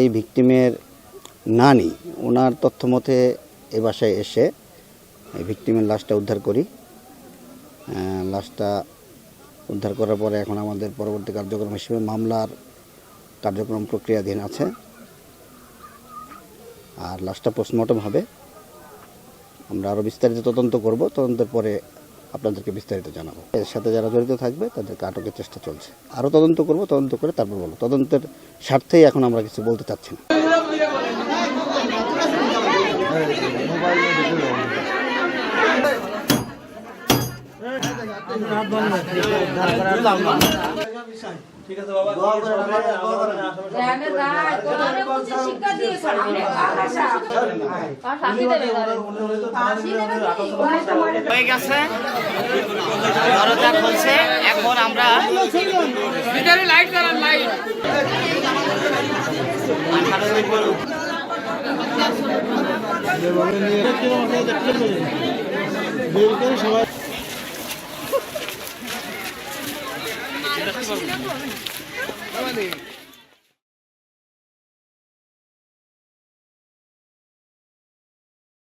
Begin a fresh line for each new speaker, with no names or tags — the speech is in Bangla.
এই ভিকটিমের নানি, ওনার তথ্য মতে এ বাসায় এসে এই ভিকটিমের লাশটা উদ্ধার করি। লাশটা উদ্ধার করার পরে এখন আমাদের পরবর্তী কার্যক্রম হিসেবে মামলার কার্যক্রম প্রক্রিয়াধীন আছে। আর লাশটা পোস্টমর্টম হবে। আমরা আরও বিস্তারিত তদন্ত করব, তদন্তের পরে আপনাদেরকে বিস্তারিত জানাবো। এর সাথে যারা জড়িত থাকবে তাদেরকে আটকের চেষ্টা চলছে। আরও তদন্ত করব, তদন্ত করে তারপর বলবো। তদন্তের স্বার্থেই এখন আমরা কিছু বলতে চাচ্ছি না।
ঠিক আছে বাবা,
হয়ে গেছে, দরজা খুলছে। এখন আমরা লাইট করান, লাইট সবাই